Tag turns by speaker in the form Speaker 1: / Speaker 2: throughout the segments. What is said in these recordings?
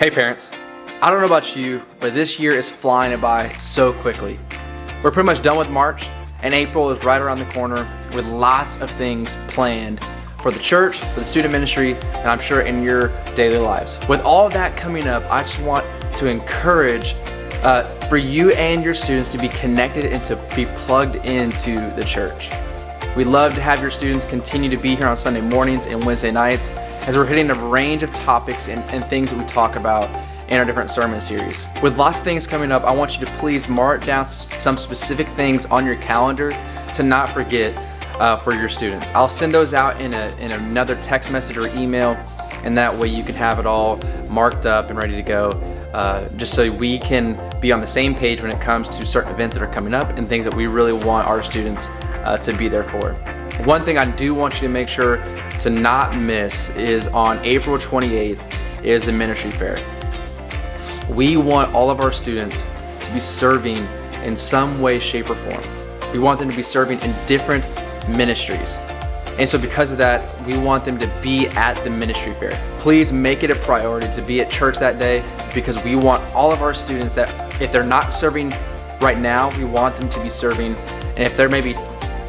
Speaker 1: Hey parents, I don't know about you, but this year is flying by so quickly. We're pretty much done with March, and April is right around the corner with lots of things planned for the church, for the student ministry, and I'm sure in your daily lives. With all of that coming up, I just want to encourage for you and your students to be connected and to be plugged into the church. We'd love to have your students continue to be here on Sunday mornings and Wednesday nights as we're hitting a range of topics and things that we talk about in our different sermon series. With lots of things coming up, I want you to please mark down some specific things on your calendar to not forget for your students. I'll send those out in another text message or email, and that way you can have it all marked up and ready to go, just so we can be on the same page when it comes to certain events that are coming up and things that we really want our students to be there for. One thing I do want you to make sure to not miss is on April 28th is the ministry fair. We want all of our students to be serving in some way, shape, or form. We want them to be serving in different ministries. And so because of that, we want them to be at the ministry fair. Please make it a priority to be at church that day, because we want all of our students that if they're not serving right now, we want them to be serving. And if they're maybe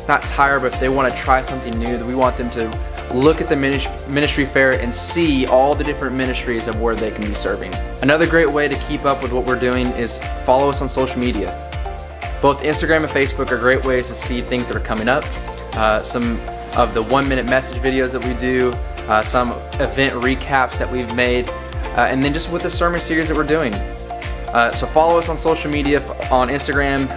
Speaker 1: not tired, but if they want to try something new, then we want them to look at the ministry fair and see all the different ministries of where they can be serving. Another great way to keep up with what we're doing is follow us on social media. Both Instagram and Facebook are great ways to see things that are coming up. Some of the 1-minute message videos that we do, some event recaps that we've made, and then just with the sermon series that we're doing. So follow us on social media, on Instagram,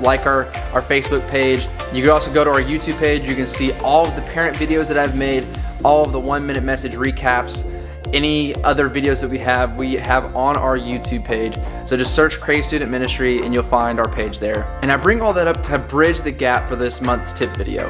Speaker 1: like our Facebook page. You can also go to our YouTube page. You can see all of the parent videos that I've made, all of the 1-minute message recaps, any other videos that we have on our YouTube page. So just search Krave Student Ministry and you'll find our page there. And I bring all that up to bridge the gap for this month's tip video.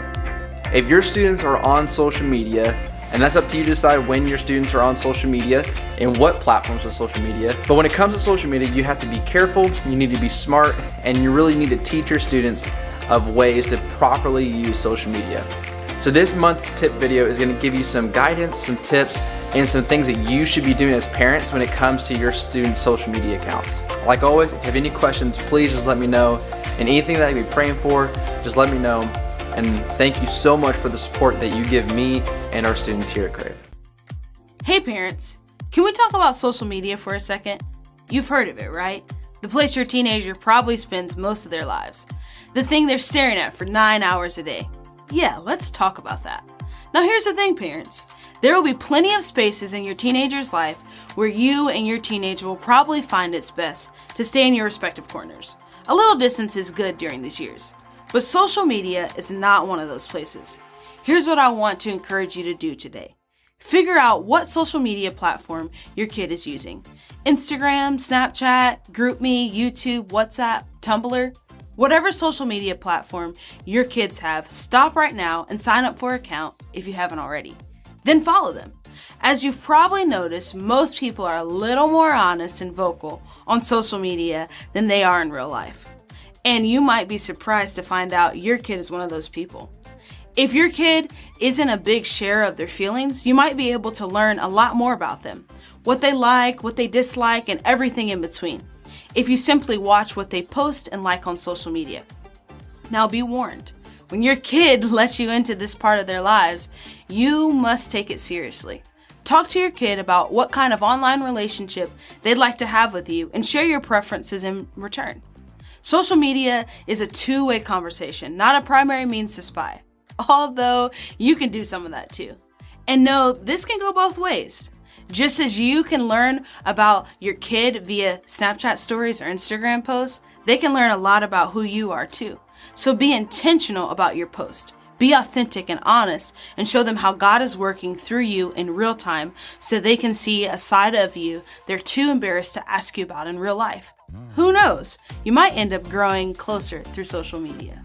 Speaker 1: If your students are on social media, and that's up to you to decide when your students are on social media and what platforms of social media. But when it comes to social media, you have to be careful, you need to be smart, and you really need to teach your students of ways to properly use social media. So this month's tip video is going to give you some guidance, some tips, and some things that you should be doing as parents when it comes to your students' social media accounts. Like always, if you have any questions, please just let me know. And anything that I can be praying for, just let me know. And thank you so much for the support that you give me and our students here at Krave.
Speaker 2: Hey parents, can we talk about social media for a second? You've heard of it, right? The place your teenager probably spends most of their lives. The thing they're staring at for 9 hours a day. Yeah, let's talk about that. Now here's the thing, parents. There will be plenty of spaces in your teenager's life where you and your teenager will probably find it's best to stay in your respective corners. A little distance is good during these years. But social media is not one of those places. Here's what I want to encourage you to do today. Figure out what social media platform your kid is using. Instagram, Snapchat, GroupMe, YouTube, WhatsApp, Tumblr. Whatever social media platform your kids have, stop right now and sign up for an account if you haven't already. Then follow them. As you've probably noticed, most people are a little more honest and vocal on social media than they are in real life. And you might be surprised to find out your kid is one of those people. If your kid isn't a big share of their feelings, you might be able to learn a lot more about them, what they like, what they dislike, and everything in between, if you simply watch what they post and like on social media. Now be warned, when your kid lets you into this part of their lives, you must take it seriously. Talk to your kid about what kind of online relationship they'd like to have with you and share your preferences in return. Social media is a two-way conversation, not a primary means to spy, although you can do some of that too. And no, this can go both ways. Just as you can learn about your kid via Snapchat stories or Instagram posts, they can learn a lot about who you are too. So be intentional about your post. Be authentic and honest and show them how God is working through you in real time so they can see a side of you they're too embarrassed to ask you about in real life. Who knows? You might end up growing closer through social media.